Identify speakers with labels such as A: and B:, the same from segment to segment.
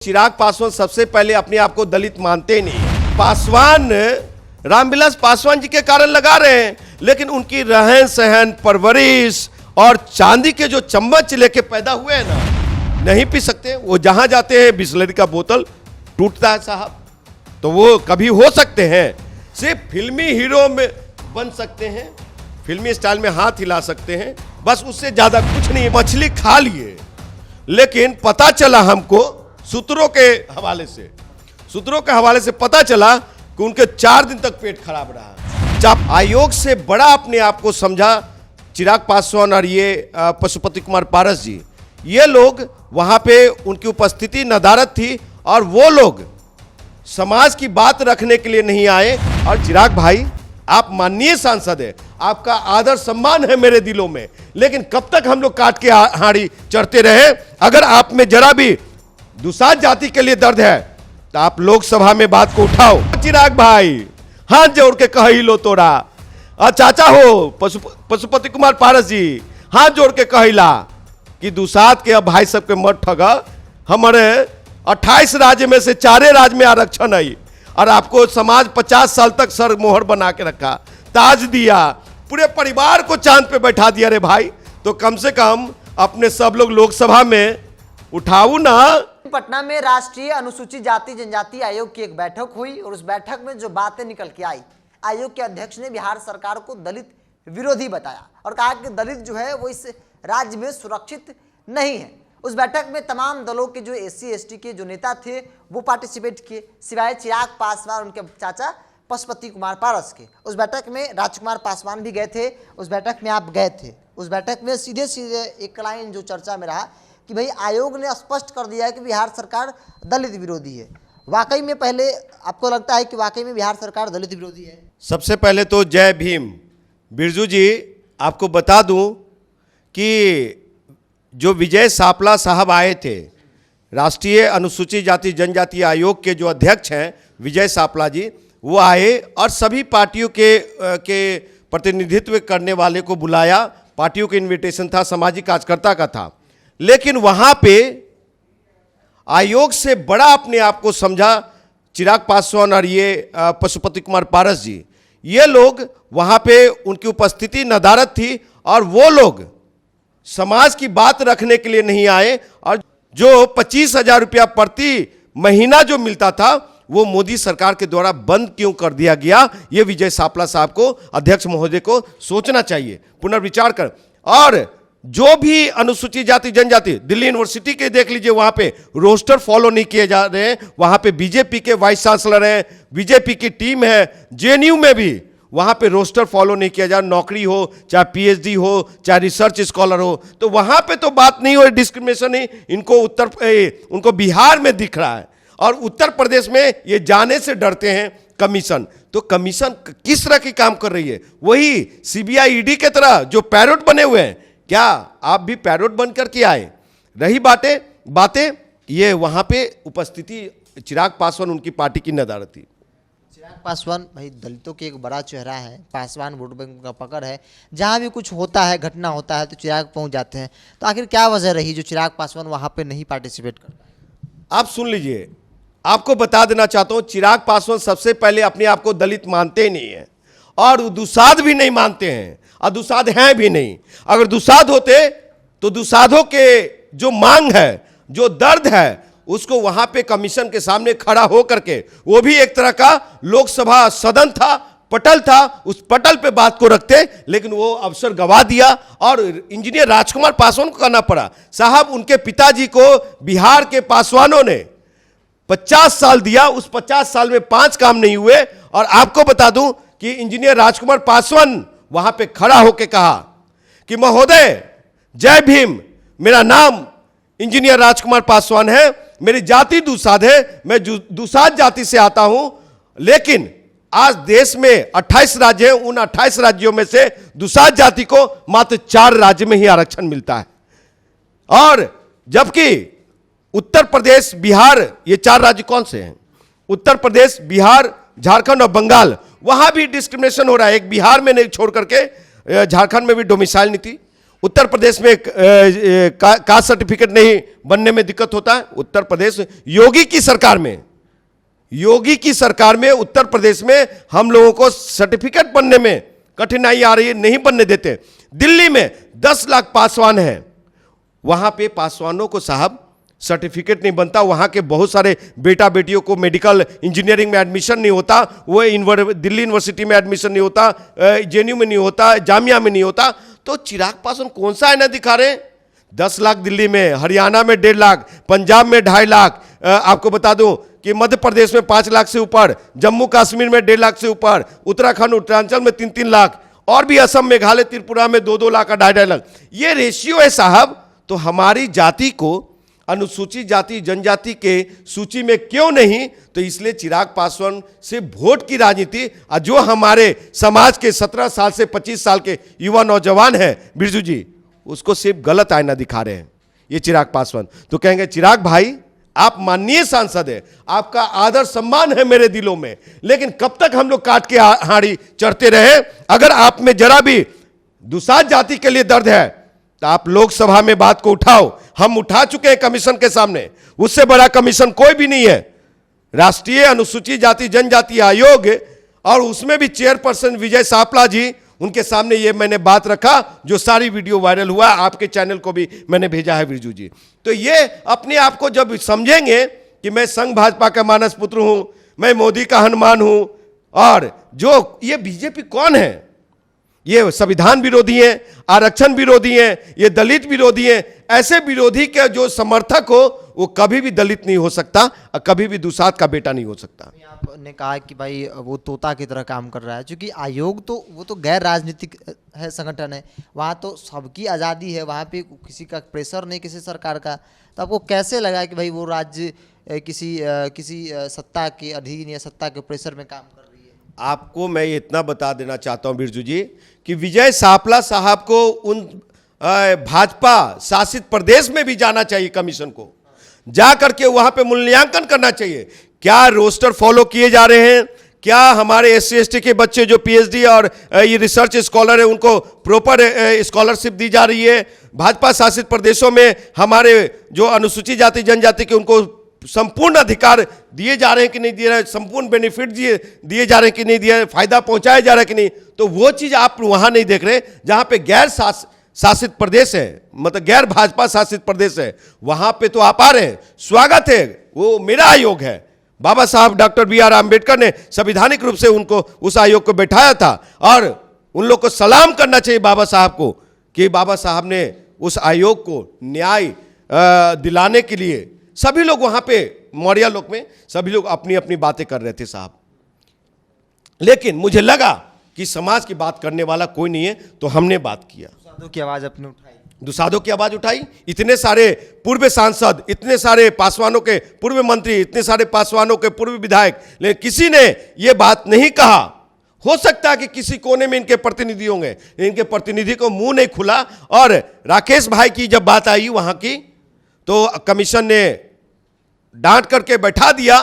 A: चिराग पासवान सबसे पहले अपने आप को दलित मानते ही नहीं। पासवान रामविलास पासवान जी के कारण लगा रहे हैं, लेकिन उनकी रहन सहन, परवरिश और चांदी के जो चम्मच लेके पैदा हुए हैं ना, नहीं पी सकते। वो जहां जाते हैं बिस्लरी का बोतल टूटता है साहब। तो वो कभी हो सकते हैं, सिर्फ फिल्मी हीरो में बन सकते हैं, फिल्मी स्टाइल में हाथ हिला सकते हैं, बस उससे ज्यादा कुछ नहीं। मछली खा लिए, लेकिन पता चला हमको सूत्रों के हवाले से पता चला कि उनके 4 दिन तक पेट खराब रहा। जब आयोग से बड़ा अपने आप को समझा चिराग पासवान और ये पशुपति कुमार पारस जी, ये लोग वहां पे उनकी उपस्थिति नदारद थी और वो लोग समाज की बात रखने के लिए नहीं आए। और चिराग भाई, आप माननीय सांसद है, आपका आदर सम्मान है मेरे दिलों में, लेकिन कब तक हम लोग काट के हाड़ी चढ़ते रहे? अगर आप में जरा भी दुसाध जाति के लिए दर्द है तो आप लोकसभा में बात को उठाओ। चिराग भाई, हाथ जोड़ के कह ही लो तोरा। चाचा हो पशुपति कुमार पारस जी, हाथ जोड़ के कहिला कि दुसाध के अब भाई सबके मत ठगा। हमारे 28 राज्य में से 4 राज्य में आरक्षण है और आपको समाज 50 साल तक सर मोहर बना के रखा, ताज दिया, पूरे परिवार को चांद पे बैठा दिया। रे भाई, तो कम से कम अपने सब लोग लोकसभा में उठाओ ना।
B: पटना में राष्ट्रीय अनुसूचित जाति जनजाति आयोग की एक बैठक हुई और उस बैठक में जो बातें निकल के आई, आयोग के अध्यक्ष ने बिहार सरकार को दलित विरोधी बताया और कहा कि दलित जो है वो इस राज्य में सुरक्षित नहीं है। उस बैठक में तमाम दलों के जो SC ST के जो नेता थे वो पार्टिसिपेट किए, सिवाय चिराग पासवान उनके चाचा पशुपति कुमार पारस के। उस बैठक में राजकुमार पासवान भी गए थे, उस बैठक में आप गए थे। उस बैठक में सीधे सीधे एक लाइन जो चर्चा में रहा कि भाई आयोग ने स्पष्ट कर दिया है कि बिहार सरकार दलित विरोधी है। वाकई में पहले आपको लगता है कि वाकई में बिहार सरकार दलित विरोधी है? सबसे
A: पहले तो जय भीम। बिरजू जी, आपको बता दूं कि जो विजय सापला साहब आए थे, राष्ट्रीय अनुसूचित जाति जनजाति आयोग के जो अध्यक्ष हैं विजय सापला जी, वो आए और सभी पार्टियों के प्रतिनिधित्व करने वाले को बुलाया। पार्टियों का इन्विटेशन था, सामाजिक कार्यकर्ता का था, लेकिन वहां पे आयोग से बड़ा अपने आप को समझा चिराग पासवान और ये पशुपति कुमार पारस जी, ये लोग वहां पे उनकी उपस्थिति नदारद थी और वो लोग समाज की बात रखने के लिए नहीं आए। और जो 25,000 रुपया प्रति महीना जो मिलता था वो मोदी सरकार के द्वारा बंद क्यों कर दिया गया, ये विजय सापला साहब को, अध्यक्ष महोदय को सोचना चाहिए, पुनर्विचार कर। और जो भी अनुसूचित जाति जनजाति, दिल्ली यूनिवर्सिटी के देख लीजिए, वहां पे रोस्टर फॉलो नहीं किए जा रहे हैं। वहां पे बीजेपी के वाइस चांसलर हैं, बीजेपी की टीम है, JNU में भी वहां पे रोस्टर फॉलो नहीं किया जा, नौकरी हो चाहे PhD हो चाहे रिसर्च स्कॉलर हो, तो वहां पे तो बात नहीं हो, डिस्क्रिमिनेशन ही इनको उनको बिहार में दिख रहा है। और उत्तर प्रदेश में ये जाने से डरते हैं कमीशन। तो कमीशन किस तरह की काम कर रही है? वही CBI ED के तरह जो पैरोट बने हुए हैं। क्या आप भी पैरोट बनकर के आए? रही बातें ये वहां पे उपस्थिति चिराग पासवान उनकी पार्टी की नदारद थी।
B: चिराग पासवान भाई दलितों के एक बड़ा चेहरा है, पासवान वोट बैंक का पकड़ है, जहां भी कुछ होता है, घटना होता है तो चिराग पहुंच जाते हैं। तो आखिर क्या वजह रही जो चिराग पासवान वहां पे नहीं पार्टिसिपेट करता है?
A: आप सुन लीजिए, आपको बता देना चाहता हूं, चिराग पासवान सबसे पहले अपने आप को दलित मानते ही नहीं है और दुसाध भी नहीं मानते हैं और दुसाध हैं भी नहीं। अगर दुसाध होते तो दुसाधों के जो मांग है, जो दर्द है, उसको वहां पे कमीशन के सामने खड़ा हो करके, वो भी एक तरह का लोकसभा सदन था, पटल था, उस पटल पे बात को रखते, लेकिन वो अवसर गवा दिया और इंजीनियर राजकुमार पासवान को करना पड़ा। साहब, उनके पिताजी को बिहार के पासवानों ने 50 साल दिया, उस 50 साल में 5 काम नहीं हुए। और आपको बता दूं कि इंजीनियर राजकुमार पासवान वहां पे खड़ा होकर कहा कि महोदय जय भीम, मेरा नाम इंजीनियर राजकुमार पासवान है, मेरी जाति दुसाध है, मैं दुसाध जाति से आता हूं, लेकिन आज देश में 28 राज्य हैं, उन 28 राज्यों में से दुसाध जाति को मात्र 4 राज्य में ही आरक्षण मिलता है। और जबकि उत्तर प्रदेश, बिहार, ये 4 राज्य कौन से हैं? उत्तर प्रदेश, बिहार, झारखंड और बंगाल, वहां भी डिस्क्रिमिनेशन हो रहा है। एक बिहार में नहीं छोड़ करके झारखंड में भी डोमिसाइल नहीं थी, उत्तर प्रदेश में कास्ट सर्टिफिकेट नहीं बनने में दिक्कत होता है? उत्तर प्रदेश योगी की सरकार में उत्तर प्रदेश में हम लोगों को सर्टिफिकेट बनने में कठिनाई आ रही है, नहीं बनने देते। दिल्ली में 10 लाख पासवान हैं, वहां पे पासवानों को साहब सर्टिफिकेट नहीं बनता। वहां के बहुत सारे बेटा बेटियों को मेडिकल इंजीनियरिंग में एडमिशन नहीं होता, वो दिल्ली यूनिवर्सिटी में एडमिशन नहीं होता, जेएनयू में नहीं होता, जामिया में नहीं होता। तो चिराग पासवान कौन सा आईना दिखा रहे हैं? 10 लाख दिल्ली में, हरियाणा में 1.5 लाख, पंजाब में 2.5 लाख, आपको बता दूं कि मध्य प्रदेश में 5 लाख से ऊपर, जम्मू कश्मीर में 1.5 लाख से ऊपर, उत्तराखंड उत्तरांचल में 3-3 लाख, और भी असम मेघालय त्रिपुरा में 2-2 लाख का 2.5 लाख। ये रेशियो है साहब। तो हमारी जाति को अनुसूचित जाति जनजाति के सूची में क्यों नहीं? तो इसलिए चिराग पासवान से वोट की राजनीति, जो हमारे समाज के 17 साल से 25 साल के युवा नौजवान हैं बिरजू जी, उसको सिर्फ गलत आईना दिखा रहे हैं ये चिराग पासवान। तो कहेंगे चिराग भाई आप माननीय सांसद है, आपका आदर सम्मान है मेरे दिलों में, लेकिन कब तक हम लोग काट के हाड़ी चढ़ते रहे? अगर आप में जरा भी दुसाध जाति के लिए दर्द है तो आप लोकसभा में बात को उठाओ। हम उठा चुके हैं कमीशन के सामने, उससे बड़ा कमीशन कोई भी नहीं है। राष्ट्रीय अनुसूचित जाति जनजाति आयोग, और उसमें भी चेयरपर्सन विजय सापला जी, उनके सामने ये मैंने बात रखा, जो सारी वीडियो वायरल हुआ, आपके चैनल को भी मैंने भेजा है बिरजू जी। तो ये अपने आप को जब समझेंगे कि मैं संघ भाजपा का मानस पुत्र हूं, मैं मोदी का हनुमान हूं, और जो ये बीजेपी कौन है? ये संविधान विरोधी हैं, आरक्षण विरोधी हैं, ये दलित विरोधी हैं। ऐसे विरोधी के जो समर्थक हो वो कभी भी दलित नहीं हो सकता और कभी भी दुसाध का बेटा नहीं हो सकता।
B: आपने कहा कि भाई वो तोता की तरह काम कर रहा है, क्योंकि आयोग तो वो तो गैर राजनीतिक है, संगठन है, वहाँ तो सबकी आज़ादी है, वहाँ पे किसी का प्रेशर नहीं किसी सरकार का। तो आपको कैसे लगा कि भाई वो राज्य किसी सत्ता के अधीन या सत्ता के प्रेशर में काम कर रही है?
A: आपको मैं इतना बता देना चाहता हूं बिरजू जी कि विजय सापला साहब को उन भाजपा शासित प्रदेश में भी जाना चाहिए, कमीशन को जा करके वहां पे मूल्यांकन करना चाहिए। क्या रोस्टर फॉलो किए जा रहे हैं? क्या हमारे SC ST के बच्चे जो PhD और ये रिसर्च स्कॉलर है उनको प्रॉपर स्कॉलरशिप दी जा रही है? भाजपा शासित प्रदेशों में हमारे जो अनुसूचित जाति जनजाति के उनको संपूर्ण अधिकार दिए जा रहे हैं कि नहीं दिए रहे, संपूर्ण बेनिफिट दिए जा रहे हैं कि नहीं दिए, फायदा पहुंचाया जा रहा है कि नहीं? तो वो चीज आप वहां नहीं देख रहे। जहां पे गैर शासित प्रदेश है, मतलब गैर भाजपा शासित प्रदेश है, वहां पे तो आप आ रहे हैं, स्वागत है, वो मेरा आयोग है। बाबा साहब डॉक्टर BR आम्बेडकर ने संवैधानिक रूप से उनको उस आयोग को बैठाया था, और उन लोग को सलाम करना चाहिए बाबा साहब को कि बाबा साहब ने उस आयोग को न्याय दिलाने के लिए सभी लोग वहां पे मौर्य लोक में सभी लोग अपनी अपनी बातें कर रहे थे साहब। लेकिन मुझे लगा कि समाज की बात करने वाला कोई नहीं है, तो हमने बात किया,
B: दुसाधों की आवाज अपने उठाई,
A: दुसाधों की आवाज उठाई। इतने सारे पूर्व सांसद, इतने सारे पासवानों के पूर्व मंत्री, इतने सारे पासवानों के पूर्व विधायक, लेकिन किसी ने यह बात नहीं कहा। हो सकता है कि किसी कोने में इनके प्रतिनिधि होंगे, इनके प्रतिनिधि को मुंह नहीं खुला। और राकेश भाई की जब बात आई वहां की, तो कमीशन ने डांट करके बैठा दिया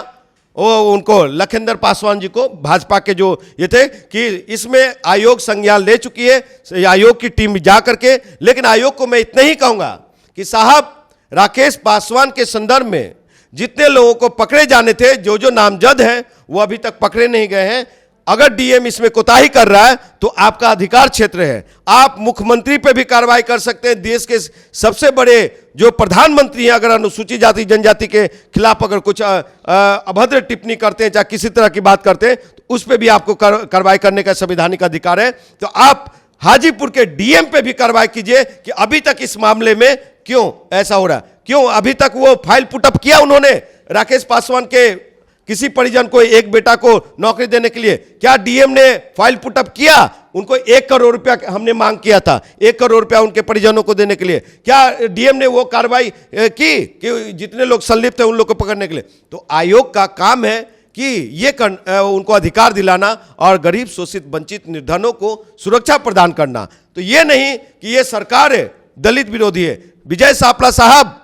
A: वो उनको, लखिंदर पासवान जी को, भाजपा के जो ये थे, कि इसमें आयोग संज्ञान ले चुकी है, आयोग की टीम जा करके। लेकिन आयोग को मैं इतना ही कहूंगा कि साहब राकेश पासवान के संदर्भ में जितने लोगों को पकड़े जाने थे, जो जो नामजद हैं वो अभी तक पकड़े नहीं गए हैं। अगर डीएम इसमें कोताही कर रहा है तो आपका अधिकार क्षेत्र है, आप मुख्यमंत्री पे भी कार्रवाई कर सकते हैं। देश के सबसे बड़े जो प्रधानमंत्री हैं, अगर अनुसूचित जाति जनजाति के खिलाफ अगर कुछ अभद्र टिप्पणी करते हैं, चाहे किसी तरह की बात करते हैं, तो उस पर भी आपको कार्रवाई करने का संवैधानिक अधिकार है। तो आप हाजीपुर के डीएम पे भी कार्रवाई कीजिए कि अभी तक इस मामले में क्यों ऐसा हो रहा है, क्यों अभी तक वो फाइल पुटअप किया उन्होंने राकेश पासवान के किसी परिजन को, एक बेटा को नौकरी देने के लिए? क्या डीएम ने फाइल पुटअप किया? उनको 1 करोड़ रुपया हमने मांग किया था, 1 करोड़ रुपया उनके परिजनों को देने के लिए। क्या डीएम ने वो कार्रवाई की कि जितने लोग संलिप्त हैं उन लोग को पकड़ने के लिए? तो आयोग का काम है कि ये उनको अधिकार दिलाना और गरीब शोषित वंचित निर्धनों को सुरक्षा प्रदान करना। तो ये नहीं कि ये सरकार है दलित विरोधी है। विजय सापला साहब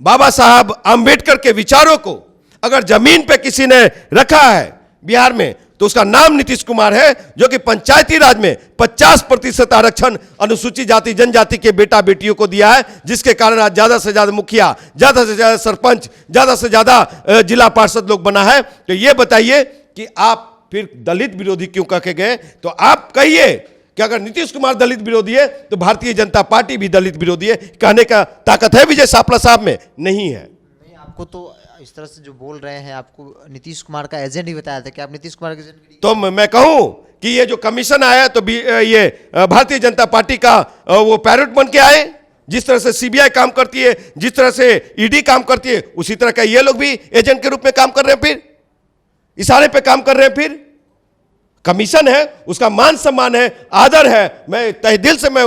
A: बाबा साहब आम्बेडकर के विचारों को अगर जमीन पे किसी ने रखा है बिहार में, तो उसका नाम नीतीश कुमार है, जो कि पंचायती राज में 50% आरक्षण अनुसूचित जाति जनजाति के बेटा बेटियों को दिया है, जिसके कारण आज ज्यादा से ज्यादा मुखिया, ज्यादा से ज्यादा सरपंच, ज्यादा से ज्यादा जिला पार्षद लोग बना है। तो ये बताइए कि आप फिर दलित विरोधी क्यों कह के गए? तो आप कहिए कि अगर नीतीश कुमार दलित विरोधी है तो भारतीय जनता पार्टी भी दलित विरोधी है। कहने का ताकत है विजय सापला साहब में? नहीं है।
B: नहीं, आपको तो इस तरह से जो बोल रहे हैं, आपको नीतीश कुमार का एजेंट ही बताया था कि आप नीतीश कुमार के एजेंट।
A: तो मैं कहूं कि ये जो कमीशन आया तो ये भारतीय जनता पार्टी का वो पैरोट बन के आए। जिस तरह से सीबीआई काम करती है, जिस तरह से ईडी काम करती है, उसी तरह का ये लोग भी एजेंट के रूप में काम कर रहे हैं, फिर इशारे पे काम कर रहे हैं। फिर कमीशन है, उसका मान सम्मान है, आदर है, मैं तहे दिल से मैं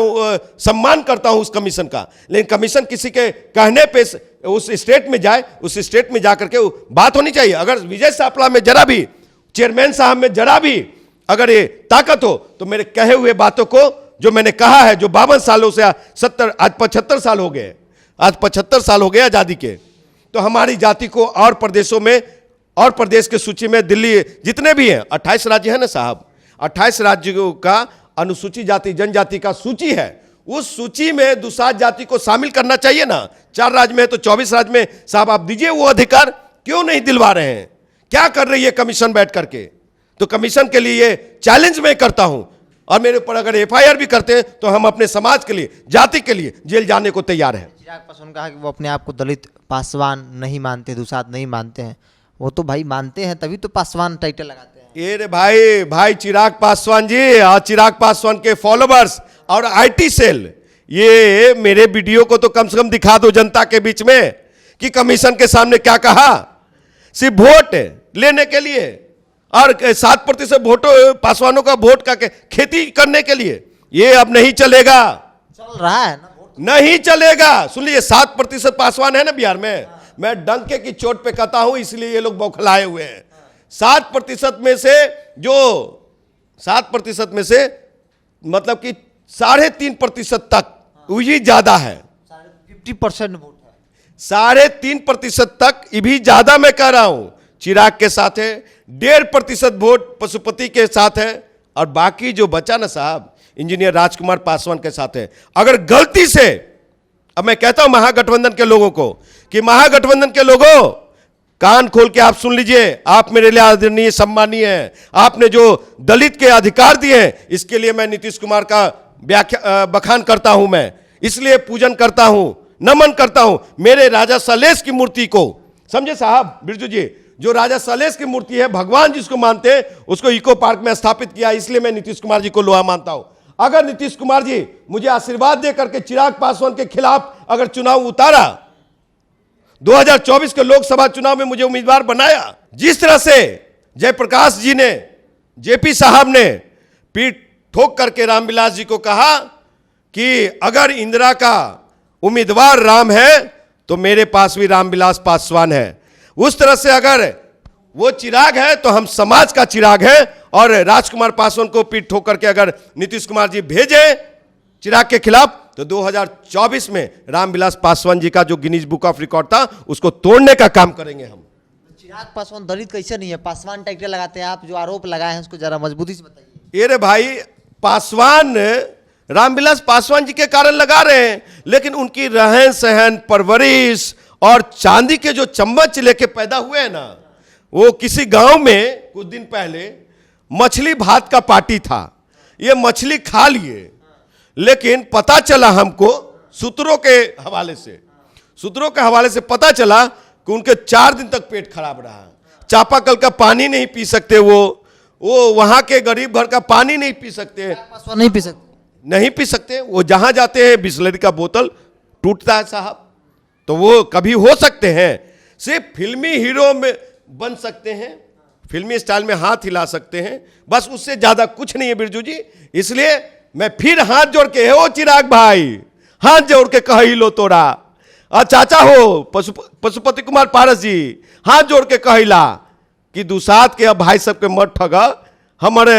A: सम्मान करता हूं उस कमीशन का। लेकिन कमीशन किसी के कहने पे उस स्टेट में जाए, उस स्टेट में जाकर के बात होनी चाहिए। अगर विजय सापला में जरा भी, चेयरमैन साहब में जरा भी अगर ये ताकत हो तो मेरे कहे हुए बातों को, जो मैंने कहा है, जो 52 सालों से 70, आज 75 साल हो गए, आज 75 साल हो गए आजादी के, तो हमारी जाति को और प्रदेशों में और प्रदेश के सूची में दिल्ली जितने भी हैं, 28 राज्य है ना साहब, 28 राज्यों का अनुसूचित जाति जनजाति का सूची है। उस सूची में दुसाध जाति को शामिल करना चाहिए ना। 4 राज्य में है तो 24 राज्य में साहब आप दीजिए वो अधिकार, क्यों नहीं दिलवा रहे हैं? क्या कर रही है कमीशन बैठ करके? तो कमीशन के लिए ये चैलेंज मैं करता हूं, और मेरे ऊपर अगर एफआईआर भी करते हैं तो हम अपने समाज के लिए, जाति के लिए जेल जाने को तैयार हैं।
B: चिराग पासवान कहा कि वो अपने आप को दलित पासवान नहीं मानते, दुसाध नहीं मानते हैं। वो तो भाई मानते हैं, तभी तो पासवान टाइटल लगाते हैं।
A: ये रे भाई चिराग पासवान जी और चिराग पासवान के फॉलोवर्स और आईटी सेल, ये मेरे वीडियो को तो कम से कम दिखा दो जनता के बीच में कि कमीशन के सामने क्या कहा। सिर्फ वोट लेने के लिए और 7% वोटों पासवानों का वोट का खेती करने के लिए, ये अब नहीं चलेगा।
B: चल रहा है ना,
A: नहीं चलेगा। सुन लीजिए, 7% पासवान है ना बिहार में, मैं डंके की चोट पे कहता हूं, इसलिए ये लोग बौखलाए हुए हैं। 7% में से, जो 7% में से मतलब कि 3.5% तक, वही ज्यादा है।
B: 50% वोट है,
A: 3.5% तक, ये भी ज्यादा मैं कह रहा हूं। चिराग के साथ है, 1.5% वोट पशुपति के साथ है, और बाकी जो बचा ना साहब, इंजीनियर राजकुमार पासवान के साथ है। अगर गलती से, अब मैं कहता हूं महागठबंधन के लोगों को कि महागठबंधन के लोगों, कान खोल के आप सुन लीजिए, आप मेरे लिए आदरणीय सम्मानीय हैं। आपने जो दलित के अधिकार दिए हैं, इसके लिए मैं नीतीश कुमार का बखान करता हूं। मैं इसलिए पूजन करता हूं, नमन करता हूं मेरे राजा सलेश की मूर्ति को। समझे साहब बिरजू जी, जो राजा सलेश की मूर्ति है, भगवान जिसको मानते हैं, उसको इको पार्क में स्थापित किया। इसलिए मैं नीतीश कुमार जी को लोहा मानता हूं। अगर नीतीश कुमार जी मुझे आशीर्वाद दे करके चिराग पासवान के खिलाफ अगर चुनाव उतारा, 2024 के लोकसभा चुनाव में मुझे उम्मीदवार बनाया, जिस तरह से जयप्रकाश जी ने, जेपी साहब ने पीठ ठोक करके रामविलास जी को कहा कि अगर इंदिरा का उम्मीदवार राम है तो मेरे पास भी रामविलास पासवान है, उस तरह से अगर वो चिराग है तो हम समाज का चिराग है। और राजकुमार पासवान को पीठ ठोक करके अगर नीतीश कुमार जी भेजे चिराग के खिलाफ, तो 2024 में रामविलास पासवान जी का जो गिनीज बुक ऑफ रिकॉर्ड था, उसको तोड़ने का काम करेंगे हम।
B: चिराग पासवान दलित कैसे नहीं है? पासवान टाइटल लगाते हैं आप, जो आरोप लगाए हैं उसको जरा मजबूती से बताइए।
A: ये रे भाई, पासवान रामविलास पासवान जी के कारण लगा रहे हैं, लेकिन उनकी रहन सहन, परवरिश और चांदी के जो चम्मच लेके पैदा हुए हैं ना, वो किसी गांव में कुछ दिन पहले मछली भात का पार्टी था, ये मछली खा लिए, लेकिन पता चला हमको सूत्रों के हवाले से पता चला कि उनके 4 दिन तक पेट खराब रहा। चापाकल का पानी नहीं पी सकते, वो वहां के गरीब घर का पानी नहीं पी सकते, नहीं पी सकते। वो जहां जाते हैं बिस्लरी का बोतल टूटता है साहब। तो वो कभी हो सकते हैं, सिर्फ फिल्मी हीरो में बन सकते हैं, फिल्मी स्टाइल में हाथ हिला सकते हैं, बस उससे ज्यादा कुछ नहीं है बिरजू जी। इसलिए मैं फिर हाथ जोड़ के, हो चिराग भाई, हाथ जोड़ के कह ही लो तोरा, और चाचा हो पशुपति कुमार पारस जी, हाथ जोड़ के कहिला कि दुसाध के अब भाई सबके मत ठगा। हमारे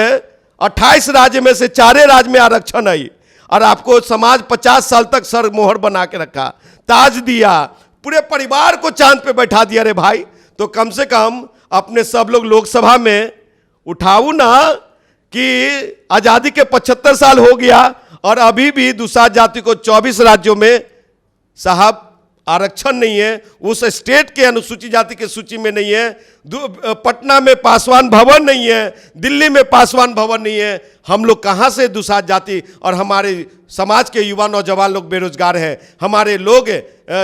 A: 28 राज्य में से 4 राज्य में आरक्षण है, और आपको समाज 50 साल तक सर मोहर बना के रखा, ताज दिया, पूरे परिवार को चांद पे बैठा दिया रे भाई। तो कम से कम अपने सब लोग लोकसभा में उठाऊ ना कि आजादी के 75 साल हो गया और अभी भी दूसरा जाति को 24 राज्यों में साहब आरक्षण नहीं है, उस स्टेट के अनुसूचित जाति की सूची में नहीं है। पटना में पासवान भवन नहीं है, दिल्ली में पासवान भवन नहीं है। हम लोग कहाँ से दूसरा जाति, और हमारे समाज के युवा नौजवान लोग बेरोजगार हैं, हमारे लोग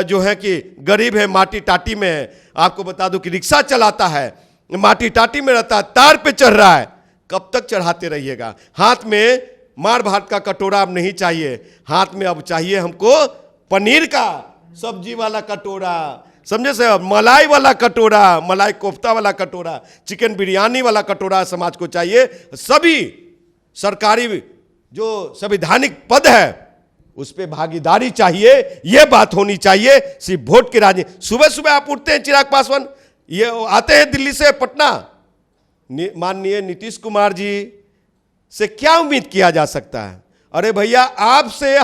A: जो है कि गरीब है, माटी टाटी में है। आपको बता दूं कि रिक्शा चलाता है, माटी टाटी में रहता है, तार पे चढ़ रहा है। कब तक चढ़ाते रहिएगा? हाथ में मार भात का कटोरा अब नहीं चाहिए, हाथ में अब चाहिए हमको पनीर का सब्जी वाला कटोरा, समझे सर, मलाई वाला कटोरा, मलाई कोफ्ता वाला कटोरा, चिकन बिरयानी वाला कटोरा समाज को चाहिए। सभी सरकारी जो संवैधानिक पद है उस पर भागीदारी चाहिए, यह बात होनी चाहिए। सिर्फ वोट के राजनीति। सुबह सुबह आप उठते हैं, चिराग पासवान ये आते हैं दिल्ली से पटना, माननीय नीतीश कुमार जी से क्या उम्मीद किया जा सकता है? अरे भैया, आपसे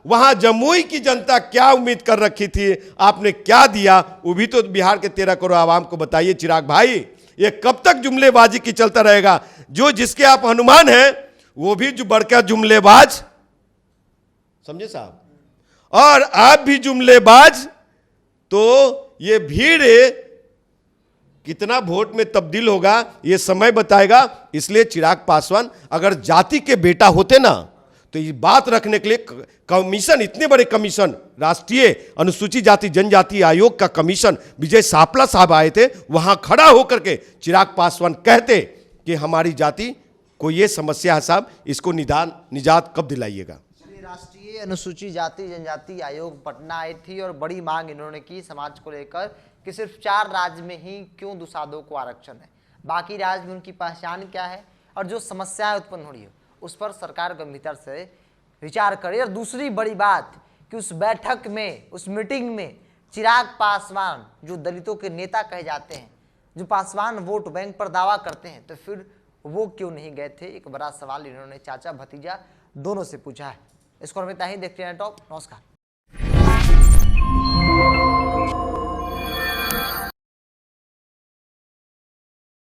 A: वहां जमुई की जनता क्या उम्मीद कर रखी थी? आपने क्या दिया? वो भी तो बिहार के 13 करोड़ आवाम को बताइए चिराग भाई। ये कब तक जुमलेबाजी की चलता रहेगा? जो जिसके आप हनुमान हैं वो भी जो बढ़कर जुमलेबाज, समझे साहब, और आप भी जुमलेबाज। तो ये भीड़ कितना वोट में तब्दील होगा ये समय बताएगा। इसलिए चिराग पासवान अगर जाति के बेटा होते ना तो ये बात रखने के लिए कमीशन, इतने बड़े कमीशन, राष्ट्रीय अनुसूचित जाति जनजाति आयोग का कमीशन विजय सापला साहब आए थे, वहां खड़ा होकर के चिराग पासवान कहते कि हमारी जाति को ये समस्या है साहब, इसको निजात कब दिलाइएगा?
B: राष्ट्रीय अनुसूचित जाति जनजाति आयोग पटना आई थी और बड़ी मांग इन्होंने की समाज को लेकर कि सिर्फ 4 राज्य में ही क्यों दुसाधों को आरक्षण है, बाकी राज्य में उनकी पहचान क्या है, और जो समस्याएं उत्पन्न हो रही है उस पर सरकार गंभीरता से विचार करे। और दूसरी बड़ी बात कि उस बैठक में, उस मीटिंग में चिराग पासवान जो दलितों के नेता कहे जाते हैं, जो पासवान वोट बैंक पर दावा करते हैं, तो फिर वो क्यों नहीं गए थे? एक बड़ा सवाल इन्होंने चाचा भतीजा दोनों से पूछा है। इसको हम इतना ही देखते हैं टॉप। नमस्कार।